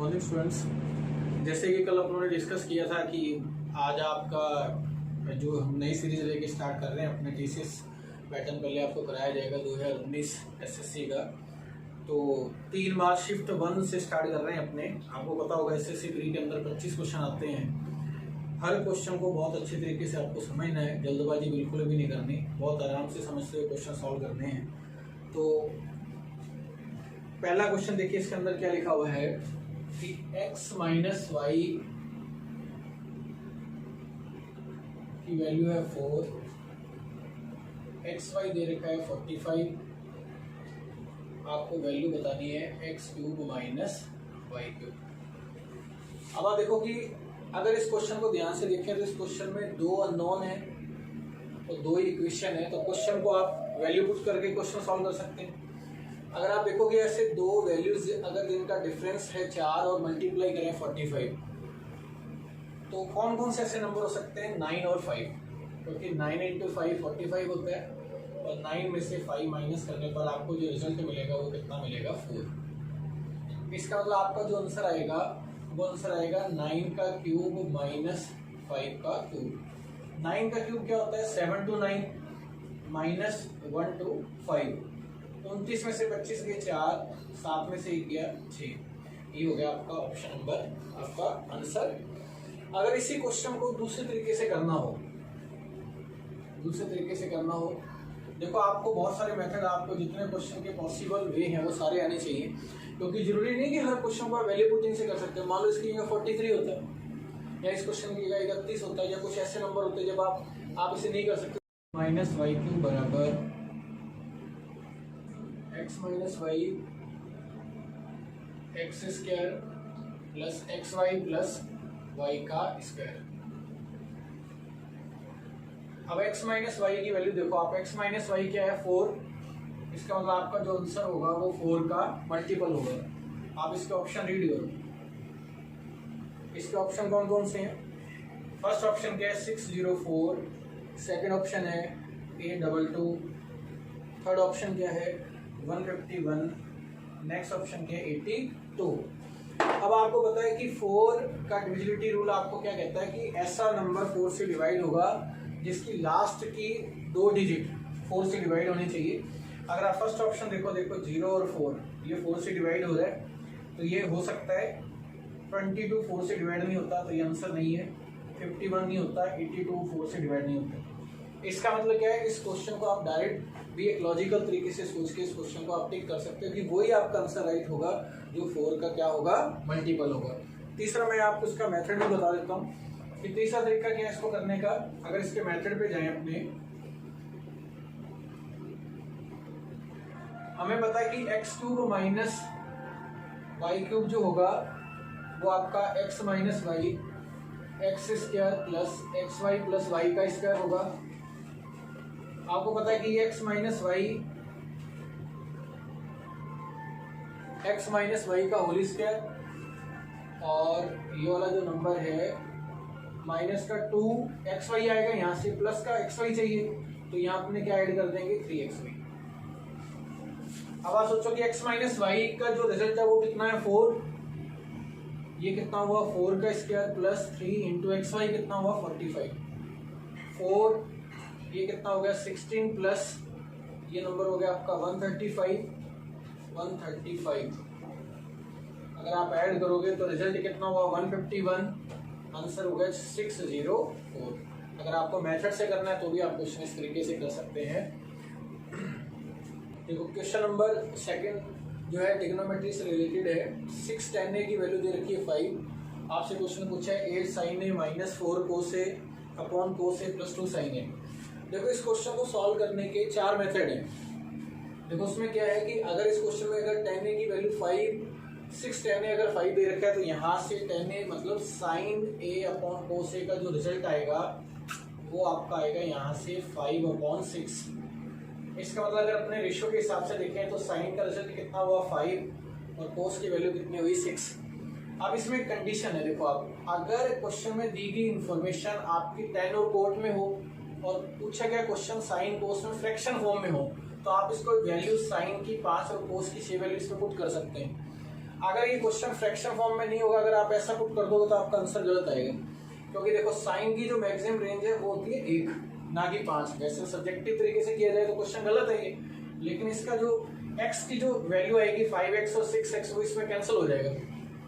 Morning students, जैसे कि कल अपनों ने डिस्कस किया था कि आज आपका जो हम नई सीरीज लेके स्टार्ट कर रहे हैं अपने थीसिस पैटर्न पहले आपको कराया जाएगा 2019 एसएससी का। तो 3 मार्च शिफ्ट 1 से स्टार्ट कर रहे हैं अपने। आपको पता होगा एसएससी प्री के अंदर 25 क्वेश्चन आते हैं। हर क्वेश्चन को बहुत अच्छे तरीके से आपको समझना है, जल्दबाजी बिल्कुल भी नहीं करनी, बहुत आराम से समझते हुए क्वेश्चन सॉल्व करने हैं। तो पहला क्वेश्चन देखिए, इसके अंदर क्या लिखा हुआ है कि x माइनस वाई की वैल्यू है 4, एक्स वाई दे रखा है 45, आपको वैल्यू बतानी है x cube minus y cube. अब आप देखो कि अगर इस क्वेश्चन को ध्यान से देखें तो इस क्वेश्चन में 2 अननोन है तो 2 इक्वेशन है, तो क्वेश्चन को आप वैल्यू पुट करके क्वेश्चन सॉल्व कर सकते हैं। अगर आप देखोगे ऐसे 2 वैल्यूज अगर जिनका डिफरेंस है 4 और मल्टीप्लाई करें 45, तो कौन कौन से ऐसे नंबर हो सकते हैं? 9 और 5, क्योंकि 9 इंटू 5 45 होता है और 9 में से 5 माइनस करने पर आपको जो रिजल्ट मिलेगा वो कितना मिलेगा? 4। इसका मतलब आपका जो आंसर आएगा वो आंसर आएगा 9 का क्यूब माइनस 5 का क्यूब। 9 का क्यूब क्या होता है? 7 to 9 माइनस 1 to 5। 29 में से 25 गए 4, 7 में से 1 गया 6। ये हो गया आपका ऑप्शन नंबर, आपका आंसर। अगर इसी क्वेश्चन को दूसरे तरीके से करना हो, देखो आपको बहुत सारे मेथड, आपको जितने क्वेश्चन के पॉसिबल वे हैं वो सारे आने चाहिए, क्योंकि जरूरी नहीं कि हर क्वेश्चन को आप वैल्यू पुटिंग से कर सकते हो। मान लो इसकी जगह 43 होता है या इस क्वेश्चन की जगह 31 होता है या कुछ ऐसे नंबर होते हैं जब आप इसे नहीं कर सकते। माइनस वाई क्यूब बराबर x minus y x square plus x y plus y का स्क्वायर। अब x माइनस वाई की वैल्यू देखो आप, x माइनस वाई क्या है? 4। इसका मतलब आपका जो आंसर होगा वो 4 का मल्टीपल होगा। आप इसके ऑप्शन रीड करो, इसके ऑप्शन कौन कौन से हैं? फर्स्ट ऑप्शन क्या है? 604, सेकंड ऑप्शन है 822, थर्ड ऑप्शन क्या है? 151, नेक्स्ट ऑप्शन क्या है? 82। अब आपको पता है कि 4 का डिविजिबिलिटी रूल आपको क्या कहता है कि ऐसा नंबर 4 से डिवाइड होगा जिसकी लास्ट की 2 डिजिट 4 से डिवाइड होनी चाहिए। अगर आप फर्स्ट ऑप्शन देखो 0 और 4, ये 4 से डिवाइड हो रहा है तो ये हो सकता है। 22 4 से डिवाइड नहीं होता तो ये आंसर नहीं है। 51 नहीं होता, 82 4 से डिवाइड नहीं होता। इसका मतलब क्या है? इस क्वेश्चन को आप डायरेक्ट भी एक लॉजिकल तरीके से सोच के इस क्वेश्चन को आप टिक कर सकते हो कि वही आपका आंसर राइट होगा जो 4 का क्या होगा? मल्टीपल होगा। तीसरा मैं आपको इसका मेथड भी बता देता हूँ कि तीसरा तरीका क्या है इसको करने का। अगर इसके मेथड पे जाएं अपने, हमें पता है कि x cube minus y cube जो होगा वो आपका x minus y x square plus x y plus y का स्क्वायर होगा। आपको पता है कि ये x माइनस वाई का होल स्क्वायर और ये वाला जो नंबर है माइनस का 2xy आएगा, यहाँ से प्लस का xy चाहिए तो यहाँ अपने क्या ऐड कर देंगे? 3xy। अब आप सोचो कि x माइनस वाई का जो रिजल्ट है वो कितना है? 4। ये कितना हुआ? 4 का स्क्वायर प्लस 3 इंटू xy कितना हुआ? 45। 4 ये कितना हो गया? 16 प्लस ये नंबर हो गया आपका 135। अगर आप ऐड करोगे तो रिजल्ट कितना हुआ? 151। आंसर हो गया 604। अगर आपको मेथड से करना है तो भी आप क्वेश्चन इस तरीके से कर सकते हैं। देखो क्वेश्चन नंबर सेकंड जो है ट्रिग्नोमेट्री से रिलेटेड है। 6 tan a की वैल्यू दे रखी है 5। आपसे क्वेश्चन पूछा है 8 sin a minus 4 cos a upon cos a plus 2 sin a। देखो इस क्वेश्चन को सॉल्व करने के 4 मेथड हैं। देखो उसमें क्या है कि अगर इस क्वेश्चन में अगर tan a की वैल्यू 5, 6 tan a अगर 5 दे रखा है तो यहाँ से tan a मतलब sin a upon cos a का जो रिजल्ट आएगा वो आपका आएगा यहाँ से 5/6। इसका मतलब अगर अपने रेशियो के हिसाब से देखें तो sin का रिजल्ट कितना हुआ? 5 और cos की वैल्यू कितनी हुई? 6। अब इसमें एक कंडीशन है, देखो आप अगर क्वेश्चन में दी गई इंफॉर्मेशन आपकी tan और cot में हो और पूछा गया क्वेश्चन साइन कोस में फ्रैक्शन फॉर्म में हो तो आप इसको वैल्यू साइन की 5 और कोस की 6 वैल्यू इसमें पुट कर सकते हैं। अगर ये क्वेश्चन फ्रैक्शन फॉर्म में नहीं होगा, अगर आप ऐसा पुट कर दोगे तो आपका आंसर गलत आएगा, क्योंकि देखो साइन की जो मैक्सिमम रेंज है वो होती है 1 ना कि 5। वैसे सब्जेक्टिव तरीके से किया जाए तो क्वेश्चन गलत है ये, लेकिन इसका जो x की जो वैल्यू आएगी 5x और 6x वो इसमें कैंसिल हो जाएगा।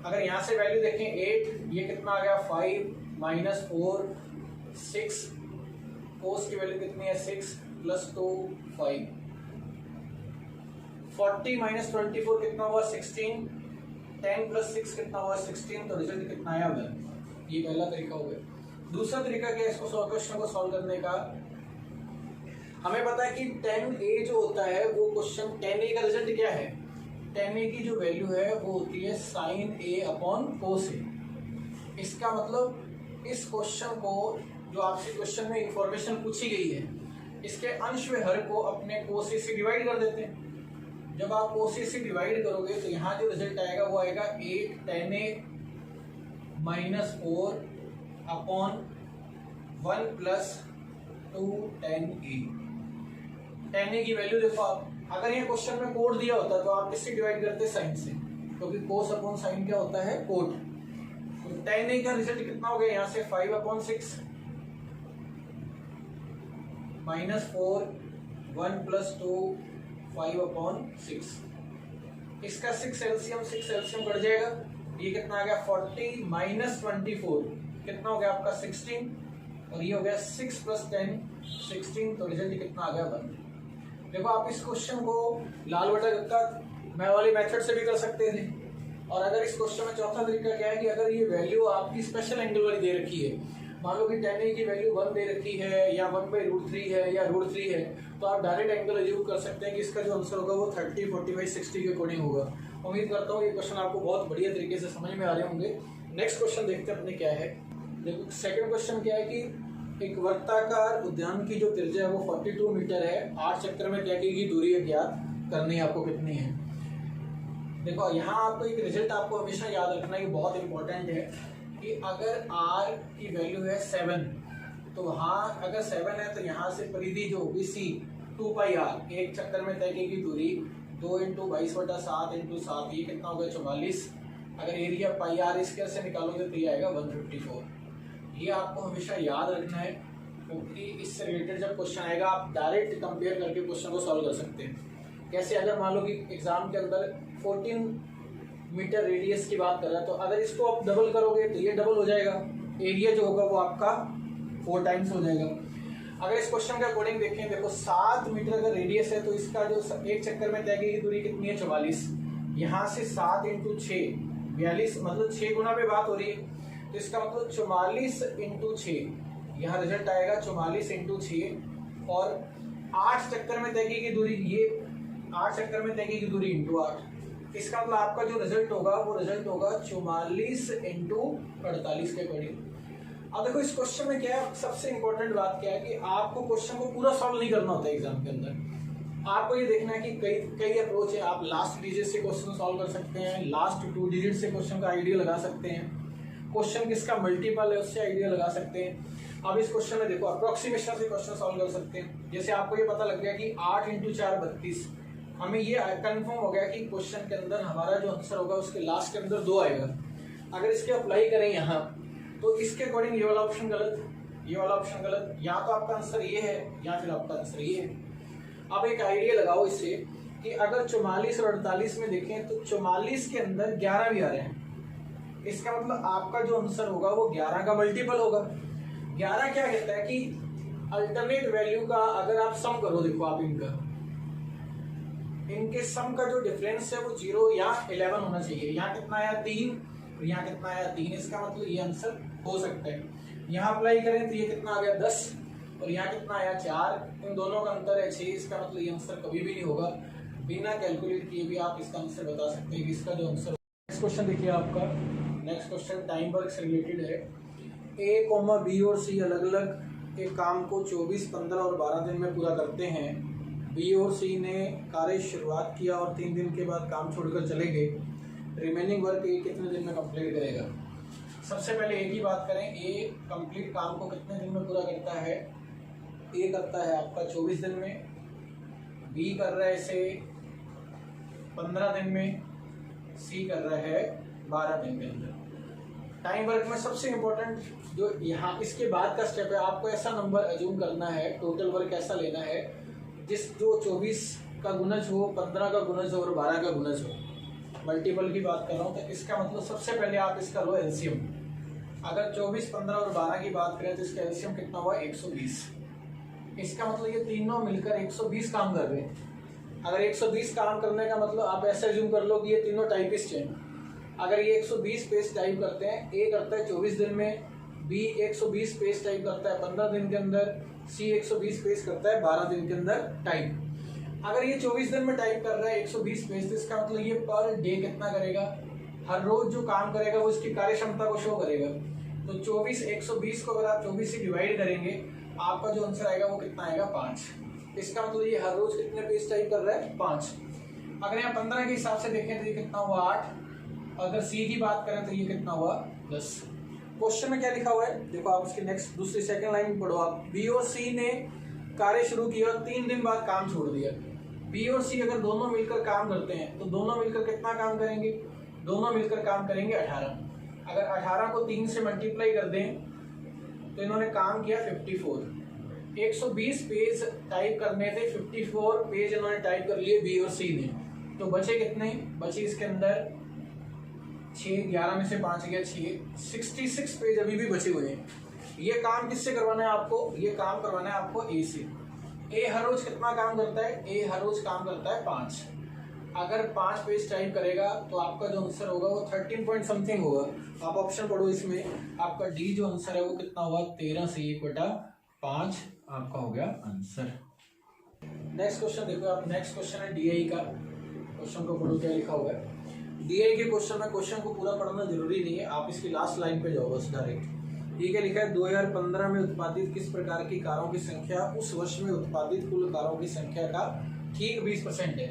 अगर यहाँ से वैल्यू देखें 8, ये कितना आ गया 5 माइनस 4 6, कोस की वैल्यू कितनी है 6 प्लस 2 5, 40 माइनस 24 कितना हुआ 16, 10 प्लस 6 कितना हुआ 16, तो रिजल्ट कितना आया 1। ये पहला तरीका हो गया। दूसरा तरीका क्या है इसको क्वेश्चन को सॉल्व करने का, हमें पता है कि 10a जो होता है वो क्वेश्चन 10a का रिजल्ट क्या है, 10a की जो वैल्यू है वो होती है sine a upon cos a। इसका मतलब इस क्वेश्चन को जो आपसे क्वेश्चन में इंफॉर्मेशन पूछी गई है इसके अंश व हर को अपने कोस a से डिवाइड कर देते हैं। जब आप कोस a से डिवाइड करोगे तो यहाँ जो रिजल्ट आएगा वो आएगा 8 10a minus 4 upon 1 plus 2 10a। 10a की वैल्यू देखो आप, अगर ये क्वेश्चन में कोड दिया होता तो आप किससे डिवाइड करते साइन से, क्योंकि कोस अपॉन साइन क्या होता है कोड। तो 10a का रिजल्ट कितना हो गया यहाँ से 5 अपॉन 6 माइनस 4 1 प्लस 2 5 अपॉन 6। इसका 6 एलसीएम कट जाएगा, ये कितना आ गया 40 माइनस 24 कितना हो गया आपका 16, और ये हो गया 6 प्लस 10 16, तो रिजल्ट कितना आ गया 1। देखो आप इस क्वेश्चन को लाल बटा का मैं वाली मेथड से भी कर सकते थे, और अगर इस क्वेश्चन में चौथा तरीका क्या है कि अगर ये वैल्यू आपकी स्पेशल एंगल वाली दे रखी है, मान लो कि 10a की वैल्यू 1 दे रखी है या 1/√3 है या √3 है, तो आप डायरेक्ट एंगल अज्यूम कर सकते हैं कि इसका जो आंसर होगा वो 30 45 60 के अकॉर्डिंग होगा। उम्मीद करता हूँ ये क्वेश्चन आपको बहुत बढ़िया तरीके से समझ में आ रहे होंगे। नेक्स्ट क्वेश्चन देखते हैं अपने क्या है। देखो सेकंड क्वेश्चन क्या है कि एक वृत्ताकार उद्यान की जो त्रिज्या है वो 42 मीटर है, 8 चक्कर में तय की दूरी ज्ञात करनी है आपको कितनी है। देखो यहाँ आपको एक रिजल्ट आपको हमेशा याद रखना है, बहुत इंपॉर्टेंट है कि अगर r की वैल्यू है 7 तो वहाँ अगर 7 है तो यहाँ से परिधि जो होगी c 2πr, एक चक्कर में तय की दूरी 2 × 22/7 × 7, ये कितना होगा 44। अगर एरिया πr स्क्वायर से निकालोगे तो ये आएगा 154। ये आपको हमेशा याद रखना है, क्योंकि इससे रिलेटेड जब क्वेश्चन आएगा आप डायरेक्ट कंपेयर करके क्वेश्चन को सॉल्व कर सकते हैं। कैसे, अगर मान लो कि एग्जाम के अंदर 14 मीटर रेडियस की बात कर रहा है, तो अगर इसको आप डबल करोगे तो ये डबल हो जाएगा, एरिया जो होगा वो आपका 4 टाइम्स हो जाएगा। अगर इस क्वेश्चन के अकॉर्डिंग देखें, देखो 7 मीटर अगर रेडियस है तो इसका जो एक चक्कर में तय की दूरी कितनी है 44। यहाँ से 7 × 6 42, मतलब 6 गुना पे बात हो रही है, तो इसका मतलब 44 × 6, यहाँ रिजल्ट आएगा 44 × 6, और 8 चक्कर में तय की दूरी, ये 8 चक्कर में तय की दूरी × 8, इसका मतलब आपका जो रिजल्ट होगा वो रिजल्ट होगा 44 × 48 के अकॉर्डिंग। अब देखो इस क्वेश्चन में क्या है, सबसे इंपॉर्टेंट बात क्या है कि आपको क्वेश्चन को पूरा सॉल्व नहीं करना होता है एग्जाम के अंदर। आपको ये देखना है कि कई अप्रोच है, आप लास्ट डिजिट से क्वेश्चन सॉल्व कर सकते हैं, लास्ट 2 डिजिट से क्वेश्चन का आइडिया लगा सकते हैं, क्वेश्चन किसका मल्टीपल है उससे आइडिया लगा सकते हैं। अब इस क्वेश्चन में देखो अप्रोक्सीमेशन से क्वेश्चन सॉल्व कर सकते हैं। जैसे आपको ये पता लग गया कि 8 × 4 32, हमें ये कंफर्म हो गया कि क्वेश्चन के अंदर हमारा जो आंसर होगा उसके लास्ट के अंदर 2 आएगा। अगर इसके अप्लाई करें यहाँ तो इसके अकॉर्डिंग ये वाला ऑप्शन गलत, ये वाला ऑप्शन गलत, या तो आपका आंसर ये है या फिर आपका आंसर ये है। अब एक आइडिया लगाओ इससे कि अगर 44 और 48 में देखें तो 44 के अंदर 11 भी आ रहे हैं, इसका मतलब आपका जो आंसर होगा वो 11 का मल्टीपल होगा। 11 क्या कहता है कि अल्टरनेट वैल्यू का अगर आप सम करो, देखो आप इनके सम का जो डिफरेंस है वो 0 या 11 होना चाहिए। यहाँ कितना आया 3 और यहाँ कितना आया 3, इसका मतलब ये आंसर हो सकता है। यहाँ अप्लाई करें तो ये कितना आ गया 10 और यहाँ कितना आया 4, इन दोनों का अंतर है 6, इसका मतलब ये आंसर कभी भी नहीं होगा। बिना कैलकुलेट किए भी आप इसका आंसर बता सकते हैं कि इसका जो आंसर। नेक्स्ट क्वेश्चन देखिए आपका, नेक्स्ट क्वेश्चन टाइम वर्क से रिलेटेड है। A, B और C अलग अलग एक काम को 24, 15 और 12 दिन में पूरा करते हैं। B और C ने कार्य शुरुआत किया और 3 दिन के बाद काम छोड़कर चले गए। रिमेनिंग वर्क A कितने दिन में कंप्लीट करेगा। सबसे पहले A की बात करें, A कंप्लीट काम को कितने दिन में पूरा करता है। A करता है आपका 24 दिन में, B कर रहा है इसे 15 दिन में सी कर रहा है 12 दिन के अंदर। टाइम वर्क में सबसे इंपॉर्टेंट जो यहाँ इसके बाद का स्टेप है, आपको ऐसा नंबर अज्यूम करना है, टोटल वर्क ऐसा लेना है जो 24 का गुणज हो, 15 का गुणज हो और 12 का गुणज हो। मल्टीपल की बात कर रहा हूँ, तो इसका मतलब सबसे पहले आप इसका लो एलसीएम। अगर 24, 15 और 12 की बात करें तो इसका एलसीएम कितना हुआ 120। इसका मतलब ये तीनों मिलकर 120 काम कर रहे हैं। अगर 120 काम करने का मतलब आप ऐसे अज्यूम कर लो कि ये तीनों टाइपिस्ट हैं। अगर ये 120 पेज टाइप करते हैं, ए करता है 24 दिन में, बी 120 पेज टाइप करता है 15 दिन के अंदर, सी 120 पेज करता है 12 दिन के अंदर टाइप। अगर ये 24 दिन में टाइप कर रहा है 120 पेज, तो इसका मतलब ये पर डे कितना करेगा, हर रोज जो काम करेगा वो इसकी कार्य क्षमता को शो करेगा। तो 24 120 को अगर आप 24 से डिवाइड करेंगे, आपका जो आंसर आएगा वो कितना आएगा 5। इसका मतलब ये हर रोज कितने पेज टाइप कर रहा है 5। अगर यहाँ 15 के हिसाब से देखें तो ये कितना हुआ 8। अगर सी की बात करें तो ये कितना हुआ 10। क्वेश्चन में क्या लिखा हुआ है देखो, आप उसकी नेक्स्ट दूसरी सेकंड लाइन में पढ़ो। आप बी और सी ने कार्य शुरू किया, 3 दिन बाद काम छोड़ दिया। बी और सी अगर दोनों मिलकर काम करते हैं तो दोनों मिलकर कितना काम करेंगे, दोनों मिलकर काम करेंगे 18। अगर 18 को 3 से मल्टीप्लाई कर दें तो इन्होंने काम किया 54। 120 पेज टाइप करने थे, 54 पेज इन्होंने टाइप कर लिए बी और सी ने। तो बचे कितने, बचे इसके अंदर 6, 11 में से 5 गया 6, 66 पेज अभी भी बचे हुए हैं। ये काम किससे करवाना है आपको, ये काम करवाना है आपको ए से। ए हर रोज कितना काम करता है, ए हर रोज काम करता है 5। अगर 5 पेज टाइप करेगा तो आपका जो आंसर होगा वो 13 पॉइंट समथिंग होगा। आप ऑप्शन पढ़ो, इसमें आपका डी जो आंसर है वो कितना हुआ 13 से 1/5 आपका हो गया आंसर। नेक्स्ट क्वेश्चन देखो आप, नेक्स्ट क्वेश्चन है डीआई का। क्वेश्चन को पढ़ो क्या लिखा हुआ है। डीआई के क्वेश्चन में क्वेश्चन को पूरा पढ़ना जरूरी नहीं है, आप इसकी लास्ट लाइन पे जाओ बस डायरेक्ट। ठीक है, लिखा है 2015 में उत्पादित किस प्रकार की कारों की संख्या उस वर्ष में उत्पादित कुल कारों की संख्या का ठीक 20% है।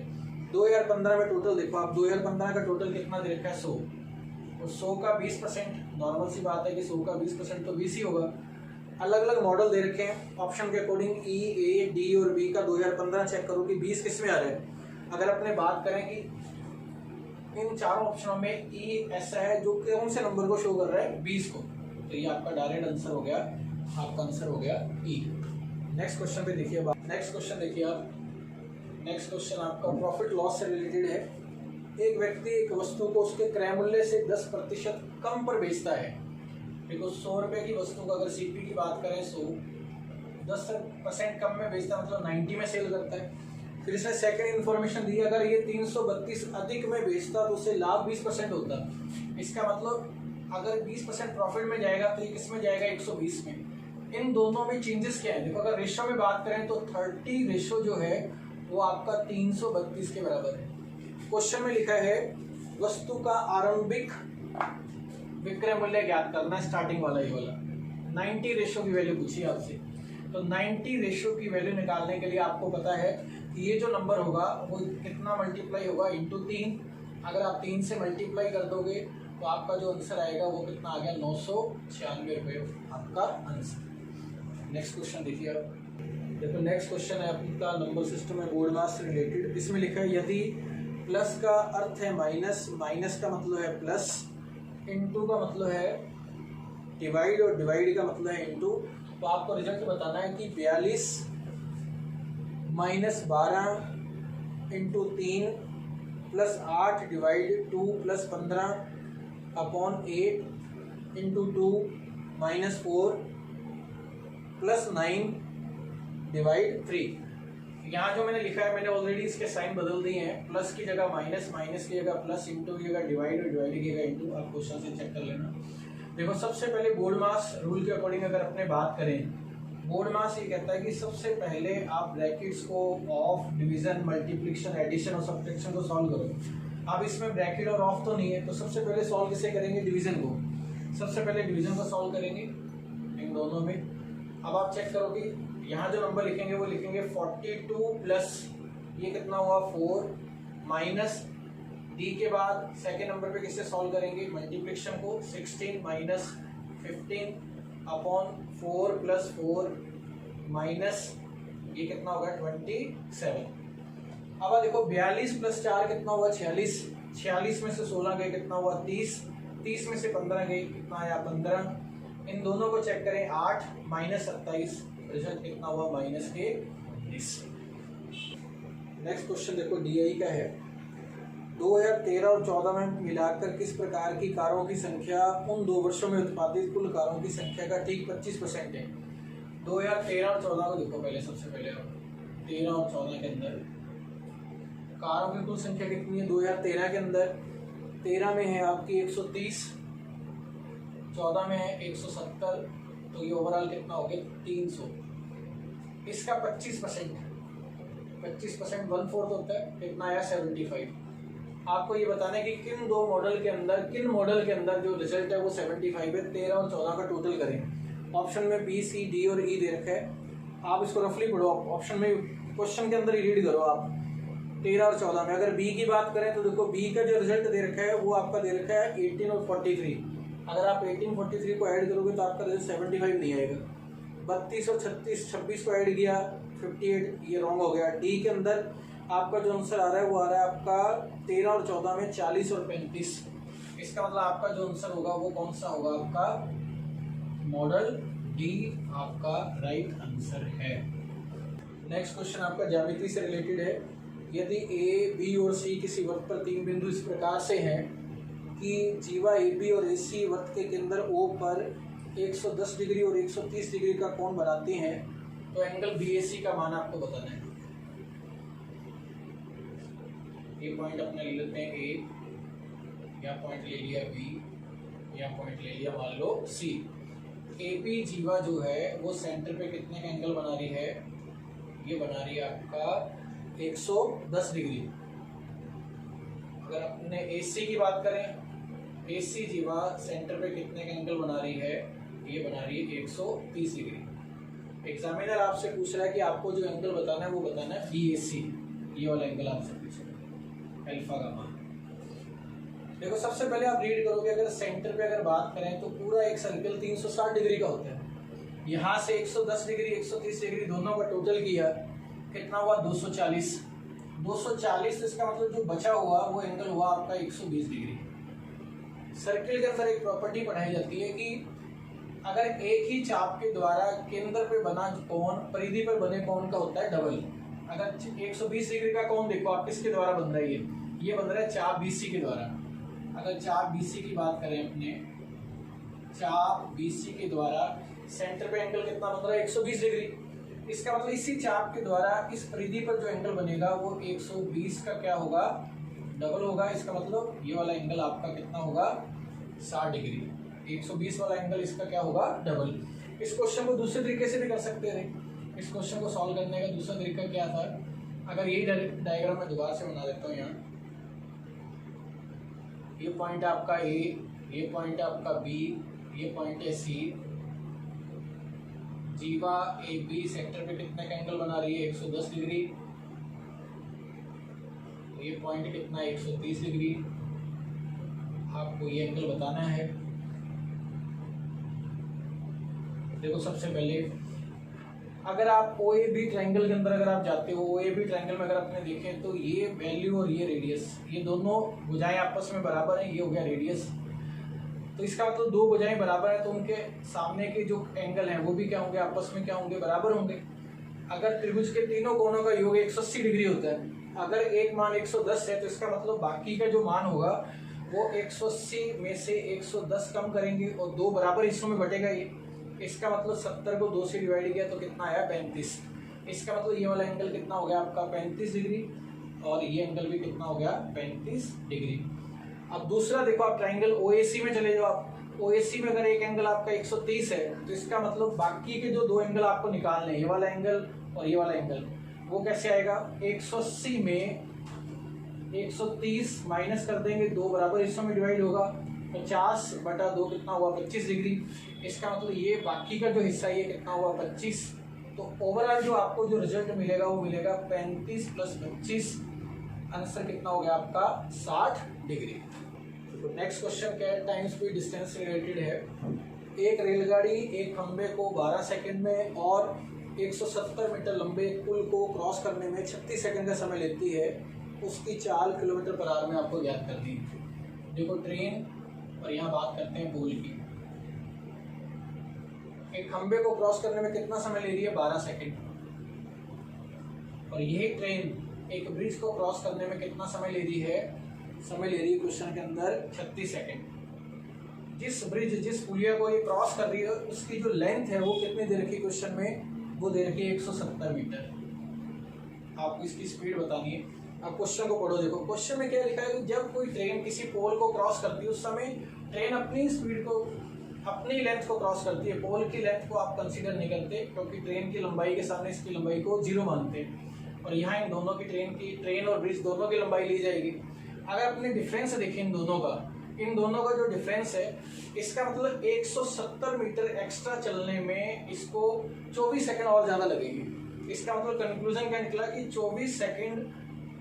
2015 में टोटल देखो आप, 2015 का टोटल कितना दे रखा है 100, और 100 का 20%, नॉर्मल सी बात है कि 100 का 20% तो 20 ही होगा। अलग अलग मॉडल दे रखे हैं, ऑप्शन के अकॉर्डिंग ई, ए, डी और बी का 2015 चेक करो कि 20 किस में आ रहा है। अगर अपने बात करें कि इन चारों ऑप्शनों में ई ऐसा है जो कौन से नंबर को शो कर रहा है 20 को, तो ये आपका डायरेक्ट आंसर हो गया, आपका आंसर हो गया ई। नेक्स्ट क्वेश्चन पे देखिए, नेक्स्ट क्वेश्चन देखिए आप। नेक्स्ट क्वेश्चन आपका प्रॉफिट लॉस से रिलेटेड है। एक व्यक्ति एक वस्तु को उसके क्रय मूल्य से 10% कम पर बेचता है। देखो 100 रुपए की वस्तु को अगर सीपी की बात करें 100, 10% कम में बेचता है मतलब 90 में सेल करता है। फिर इसने सेकंड इन्फॉर्मेशन दी, अगर ये 332 अधिक में बेचता तो उससे लाभ 20% होता। इसका मतलब अगर 20% प्रॉफिट में जाएगा तो ये किस में जाएगा 120 में। इन दोनों में चेंजेस क्या है देखो, अगर रेशो में बात करें तो 30 रेशो जो है वो आपका 332 के बराबर है। क्वेश्चन में लिखा है वस्तु का आरंभिक विक्रय मूल्य ज्ञात करना, स्टार्टिंग वाला ये वाला 90 रेशो की वैल्यू पूछी आपसे। तो 90 रेशो की वैल्यू निकालने के लिए आपको पता है कि ये जो नंबर होगा वो कितना मल्टीप्लाई होगा इंटू 3। अगर आप 3 से मल्टीप्लाई कर दोगे तो आपका जो आंसर आएगा वो कितना आ गया 996 रुपये आपका आंसर। नेक्स्ट क्वेश्चन देखिए आप। देखो नेक्स्ट क्वेश्चन है आपका नंबर सिस्टम है, बोर्ड मास से रिलेटेड। इसमें लिखा है यदि प्लस का अर्थ है माइनस, माइनस का मतलब है प्लस, इनटू का मतलब है डिवाइड और डिवाइड का मतलब है इनटू, तो आपको रिजल्ट बताना है कि 42 minus 12 into 3 plus 8 divide 2 plus 15 upon 8 into 2 minus 4 plus 9 divide 3। यहाँ जो मैंने लिखा है मैंने ऑलरेडी इसके साइन बदल दिए हैं, प्लस की जगह माइनस, माइनस की जगह प्लस, इंटू की जगह डिवाइड और डिवाइड की जगह इंटू। आप क्वेश्चन से चेक कर लेना। देखो सबसे पहले बोर्ड मास रूल के अकॉर्डिंग अगर अपने बात करें, बोर्ड मास ये कहता है कि सबसे पहले आप ब्रैकेट्स को ऑफ, डिवीजन, मल्टीप्लिकेशन, एडिशन और सब्ट्रैक्शन को सॉल्व करो। अब इसमें ब्रैकेट और ऑफ तो नहीं है, तो सबसे पहले सॉल्व किसे करेंगे, डिवीजन को। सबसे पहले डिवीजन को सॉल्व करेंगे इन दोनों में। अब आप चेक करो कि यहाँ जो नंबर लिखेंगे वो लिखेंगे 42 प्लस ये कितना हुआ 4 माइनस डी के बाद सेकेंड नंबर पे किससे सॉल्व करेंगे, मल्टीप्लिकेशन को 16 माइनस 15 अपॉन 4 प्लस 4 माइनस ये कितना होगा 27। अब देखो 42 प्लस 4 कितना हुआ 46, 46 में से 16 गए कितना हुआ 30, 30 में से 15 गए कितना आया 15। इन दोनों को चेक करें 8 माइनस 27, रिजल्ट कितना हुआ माइनस के 19। नेक्स्ट क्वेश्चन देखो DI का है। 2013 और 14 में मिलाकर किस प्रकार की कारों की संख्या उन 2 वर्षों में उत्पादित कुल कारों की संख्या का ठीक 25% है। 2013 और 14 को देखो पहले, सबसे पहले 13 और 14 के अंदर कारों की कुल संख्या कितनी है। 2013 के अंदर 13 में है आपकी 130, 14 में है 170, तो ये ओवरऑल कितना हो गया 300। इसका 25% 1/4 होता है, कितना आया 75। आपको ये बताना है कि किन मॉडल के अंदर जो रिजल्ट है वो 75 है। 13 और 14 का टोटल करें। ऑप्शन में B, C, D और E दे रखा है, आप इसको रफली पढ़ो। ऑप्शन में क्वेश्चन के अंदर ही रीड करो आप 13 और 14 में। अगर B की बात करें तो देखो B का जो रिजल्ट दे रखा है वो आपका दे रखा है 18 और 43। अगर आप 18, 43 को ऐड करोगे तो आपका रिजल्ट 75 नहीं आएगा। 32 और 26 को ऐड किया 58, ये रॉन्ग हो गया। D के अंदर आपका जो आंसर आ रहा है वो आ रहा है आपका 13 और 14 में 40 और 35। इसका मतलब आपका जो आंसर होगा वो कौन सा होगा, आपका मॉडल D आपका राइट आंसर है। नेक्स्ट क्वेश्चन आपका ज्यामिति से रिलेटेड है। यदि A, B और C किसी वृत्त पर 3 बिंदु इस प्रकार से हैं कि जीवा AB और AC वृत्त के केंद्र O पर 110 डिग्री और 130 डिग्री का कोण बनाते हैं, तो एंगल BAC का मान आपको बताना है। ये पॉइंट अपने ले लेते हैं A, या पॉइंट ले लिया B, या पॉइंट ले लिया मान लो C। AB जीवा जो है वो सेंटर पे कितने का एंगल बना रही है, ये बना रही है आपका 110 डिग्री। अगर अपने AC की बात करें, AC जीवा सेंटर पे कितने का एंगल बना रही है, ये बना रही है 130 डिग्री। एग्जामिनर आपसे पूछ रहा है कि आपको जो एंगल बताना है वो बताना है BAC, ये वाला एंगल आपसे पूछ रहा है अल्फा का मान। देखो सबसे पहले आप रीड करोगे, अगर सेंटर पे अगर बात करें तो पूरा एक सर्कल 360 डिग्री का होता है। यहाँ से 110 डिग्री 130 डिग्री दोनों का टोटल किया कितना हुआ 240। 240 इसका मतलब जो बचा हुआ वो एंगल हुआ आपका 120 डिग्री। सर्किल के अंदर एक प्रॉपर्टी पढ़ाई जाती है कि अगर एक ही चाप के द्वारा केंद्र पे बना कोण परिधि पर बने कोण का होता है डबल। अगर 120 डिग्री का कोण देखो आप किसके द्वारा बन रहा है, ये बन रहा है चाप BC के द्वारा। अगर चाप BC की बात करें अपने, चाप BC के द्वारा सेंटर पे एंगल कितना बन रहा है 120 डिग्री। इसका मतलब इसी चाप के द्वारा इस परिधि पर जो एंगल बनेगा वो 120 का क्या होगा, डबल होगा। इसका मतलब ये वाला एंगल आपका कितना होगा 60 डिग्री। 120 वाला एंगल इसका क्या होगा डबल। इस क्वेश्चन को दूसरे तरीके से भी कर सकते थे। इस क्वेश्चन को सॉल्व करने का दूसरा तरीका क्या था, अगर यही डायग्राम मैं दोबारा से बना देता हूँ। यहाँ ये पॉइंट आपका A, ये पॉइंट आपका B, ये पॉइंट है C। जीवा AB सेक्टर पे कितने का एंगल बना रही है 110 डिग्री। ये पॉइंट कितना 130 डिग्री। आपको ये एंगल बताना है। देखो सबसे पहले अगर आप OAB ट्रायंगल के अंदर अगर आप जाते हो, OAB ट्रायंगल में अगर आपने देखें तो ये वैल्यू और ये रेडियस, ये दोनों भुजाएं आपस में बराबर हैं, ये हो गया रेडियस। तो इसका मतलब दो भुजाएं बराबर है तो उनके सामने के जो एंगल हैं वो भी क्या होंगे, आपस में क्या होंगे, बराबर होंगे। अगर त्रिभुज के तीनों कोणों का योग 180 डिग्री होता है, अगर एक मान 110 है तो इसका मतलब बाकी का जो मान होगा वो 180 में से 110 कम करेंगे और दो बराबर हिस्सों में बटेगा ये। इसका मतलब 70 को 2 से डिवाइड किया तो कितना आया 35। इसका मतलब ये वाला एंगल कितना हो गया आपका 35 डिग्री और ये एंगल भी कितना हो गया 35 डिग्री। अब दूसरा देखो, आप ट्राइंगल OAC में चले जाओ। आप OAC में अगर एक एंगल आपका 130 है तो इसका मतलब बाकी के जो दो एंगल आपको निकालने हैं, ये वाला एंगल और ये वाला एंगल, वो कैसे आएगा 180 में 130 माइनस कर देंगे, दो बराबर हिस्सों में डिवाइड होगा, 50/2 कितना हुआ 25 डिग्री। इसका मतलब ये बाकी का जो हिस्सा ये कितना हुआ 25। तो ओवरऑल जो आपको जो रिजल्ट मिलेगा वो मिलेगा 35 + 25, आंसर कितना हो गया आपका 60 डिग्री। तो नेक्स्ट क्वेश्चन क्या है, टाइम स्पीड डिस्टेंस रिलेटेड है। एक रेलगाड़ी एक खंबे को 12 सेकंड में और 170 मीटर लंबे पुल को क्रॉस करने में 36 सेकंड का समय लेती है। उसकी चाल किलोमीटर पर आवर में आपको ज्ञात करनी है। देखो ट्रेन, और यहाँ बात करते हैं पोल की। एक खंबे को क्रॉस करने में कितना समय ले रही है? 12 सेकंड। और यही ट्रेन एक ब्रिज को क्रॉस करने में कितना समय ले रही है? समय ले रही है क्वेश्चन के अंदर 36 सेकंड। जिस ब्रिज, जिस पुलिया को ये क्रॉस कर रही है, उसकी जो लेंथ है वो कितनी दे रखी है क्वेश्चन में? वो दे रखी है 170 मीटर। आपको इसकी स्पीड बतानी है। अब क्वेश्चन को पढ़ो। देखो क्वेश्चन में क्या लिखा है कि जब कोई ट्रेन किसी पोल को क्रॉस करती है उस समय ट्रेन अपनी स्पीड को, अपनी लेंथ को क्रॉस करती है। पोल की लेंथ को आप कंसीडर नहीं करते, क्योंकि ट्रेन की लंबाई के सामने इसकी लंबाई को 0 मानते हैं। और यहाँ इन दोनों की ट्रेन और ब्रिज दोनों की लंबाई ली जाएगी। अगर अपने डिफरेंस देखें इन दोनों का जो डिफरेंस है, इसका मतलब 170 मीटर एक्स्ट्रा चलने में इसको 24 सेकंड और ज्यादा लगेगी। इसका मतलब कंक्लूजन क्या निकला कि 24 सेकंड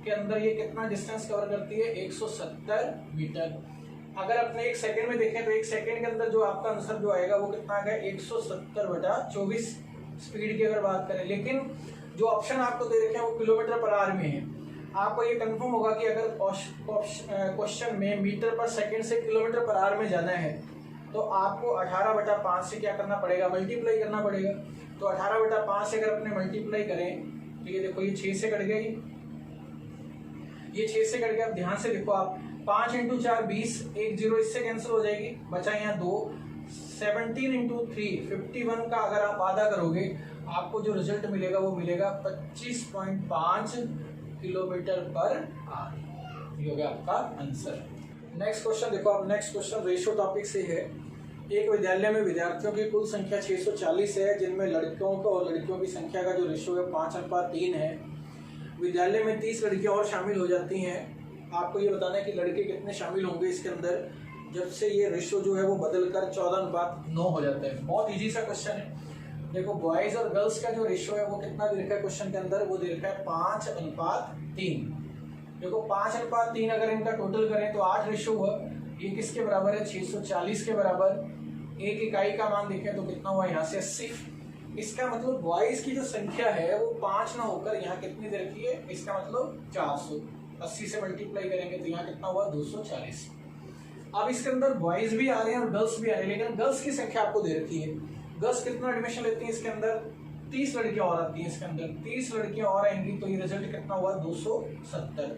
के अंदर ये कितना डिस्टेंस कवर करती है? 170 मीटर। अगर अपने 1 सेकंड में देखें तो 1 सेकंड के अंदर जो आपका आंसर जो आएगा वो कितना आएगा? 170/24 स्पीड की अगर बात करें। लेकिन जो ऑप्शन आपको दे रखे हैं वो किलोमीटर पर आवर में है। आपको ये कंफर्म होगा कि अगर क्वेश्चन में मीटर पर सेकंड से किलोमीटर पर आवर में जाना है तो आपको 18/5 से क्या करना पड़ेगा? मल्टीप्लाई करना पड़ेगा। तो 18/5 से अगर अपने मल्टीप्लाई करें तो ये देखो, ये 6 से कट गया, ये 6 से कट गया। अब ध्यान से देखो आप, 5 × 4 20, 1 0 इससे कैंसिल हो जाएगी, बचा यहाँ 2। 17 × 3 51 का अगर आप आधा करोगे आपको जो रिजल्ट मिलेगा वो मिलेगा 25.5 किलोमीटर पर आवर। ये हो गया आपका आंसर। नेक्स्ट क्वेश्चन देखो आप। नेक्स्ट क्वेश्चन रेशियो टॉपिक से है। एक विद्यालय में विद्यार्थियों की कुल संख्या 640 है, जिनमें लड़कों को और लड़कियों की संख्या का जो रेशियो है 5:3 है। विद्यालय में 30 लड़कियां और शामिल हो जाती हैं। आपको ये बताना है कि लड़के कितने शामिल होंगे इसके अंदर जब से ये रेशियो जो है वो बदलकर 14:9 हो जाता है। बहुत इजी सा क्वेश्चन है। देखो बॉयज और गर्ल्स का जो रेशियो है वो कितना दे रखा है क्वेश्चन के अंदर? वो दे रखा है 5:3। देखो 5:3 अगर इनका टोटल करें तो 8 रेशियो हुआ। ये किसके बराबर है? 640 के बराबर। एक इकाई का मान देखें तो कितना हुआ? यहाँ से 80। इसका मतलब बॉयज की जो संख्या है वो 5 ना होकर यहाँ कितनी दे रखी है? इसका मतलब 400। 80 से मल्टीप्लाई करेंगे तो यहाँ कितना हुआ? 240। अब इसके अंदर बॉयज भी आ रहे हैं और गर्ल्स भी आ रहे हैं, लेकिन गर्ल्स की संख्या आपको दे रखी है। गर्ल्स कितना एडमिशन लेती हैं इसके अंदर? 30 लड़कियां और आती हैं इसके अंदर। 30 लड़कियां और आएंगी तो ये रिजल्ट कितना हुआ? 270।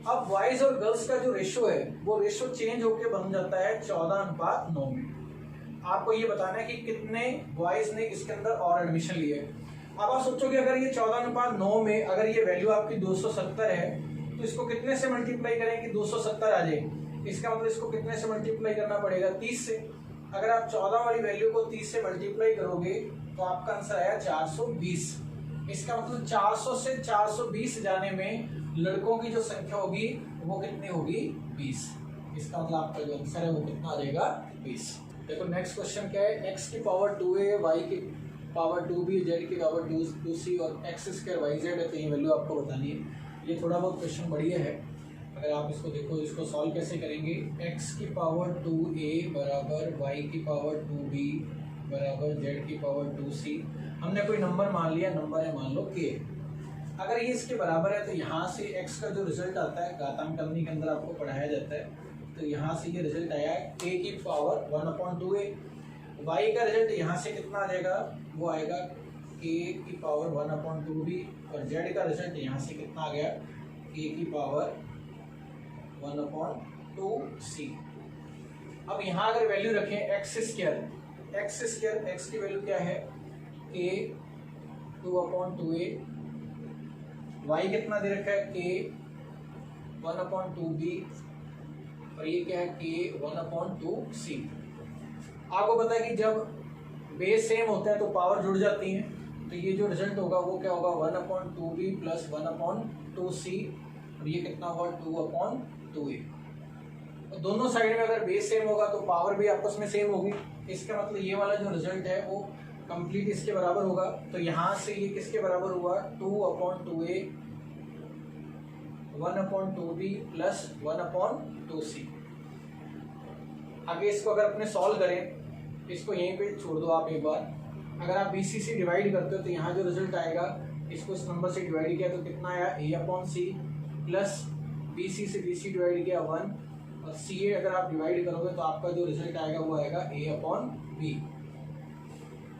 अब बॉयज और गर्ल्स का जो रेशियो है वो रेशियो चेंज होकर बन जाता है 14:9 में। आपको ये बताना है कि कितने बॉयज ने इसके अंदर और एडमिशन लिए। अब आप सोचोगे अगर ये 14:9 में अगर ये वैल्यू आपकी 270 है तो इसको कितने से मल्टीप्लाई करें कि 270 आ जाए? इसका मतलब इसको कितने से मल्टीप्लाई करना पड़ेगा? 30 से। अगर आप 14 वाली वैल्यू को 30 से मल्टीप्लाई करोगे तो आपका आंसर आया 420। इसका मतलब 400 से 420 जाने में लड़कों की जो संख्या होगी वो कितनी होगी? 20। इसका मतलब आपका जो आंसर है वो कितना आ जाएगा? 20। देखो नेक्स्ट क्वेश्चन क्या है? x की पावर 2a, y की पावर 2b, z की पावर 2c और x² yz है। तो ये वैल्यू आपको बतानी है। ये थोड़ा बहुत क्वेश्चन बढ़िया है। अगर आप इसको देखो, इसको सॉल्व कैसे करेंगे? x की पावर 2a बराबर y की पावर 2b बराबर z की पावर 2c। हमने कोई नंबर मान लिया, नंबर है मान लो k। अगर ये इसके बराबर है तो यहाँ से x का जो रिजल्ट आता है, घातांक करने के अंदर आपको पढ़ाया जाता है, तो यहाँ से ये रिजल्ट आया k की पावर 1/2a। y का रिजल्ट यहाँ से कितना आ जाएगा? वो आएगा k की पावर 1/2b। और z का रिजल्ट यहाँ से कितना आ गया? k की पावर 1/2c। अब यहाँ अगर वैल्यू रखें x², x की वैल्यू क्या है? k 2/2a। y कितना दे रखा है? k 1/2b। और ये क्या है? k 1/2c। आपको पता है कि जब बेस सेम होता है तो पावर जुड़ जाती हैं, तो ये जो रिजल्ट होगा वो क्या होगा? 1/2b plus 1/2c। और ये कितना होगा? 2/2a। तो दोनों साइड में अगर बेस सेम होगा तो पावर भी आपस में सेम होगी। इसका मतलब ये वाला जो रिजल्ट है वो कंप्लीट इसके बराबर होगा। तो यहाँ से ये किसके बराबर हुआ? 2/2a 1/2b plus 1/2c। आगे इसको अगर अपने सॉल्व करें, इसको यहीं पे छोड़ दो आप एक बार। अगर आप BC से डिवाइड करते हो तो यहाँ जो रिजल्ट आएगा, इसको इस नंबर से डिवाइड किया तो कितना आया? a/c प्लस बी सी से बी सी डिवाइड किया 1 और सी ए अगर आप डिवाइड करोगे तो आपका जो रिजल्ट आएगा वो आएगा ए अपॉन बी।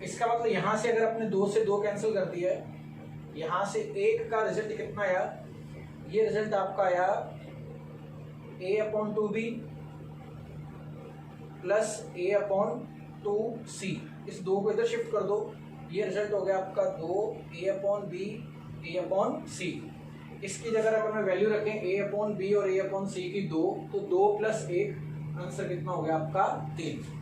इसका मतलब यहाँ से अगर आपने 2 से 2 कैंसिल कर दिया है, यहाँ से 1 का रिजल्ट कितना आया, ये रिजल्ट आपका आया ए अपॉन 2b प्लस ए अपॉन 2c। इस 2 को इधर शिफ्ट कर दो, ये रिजल्ट हो गया आपका 2 ए अपॉन बी ए अपॉन सी। इसकी जगह अगर मैं वैल्यू रखें a अपॉन बी और a अपॉन सी की 2, तो 2 प्लस 1 आंसर कितना हो गया आपका 3।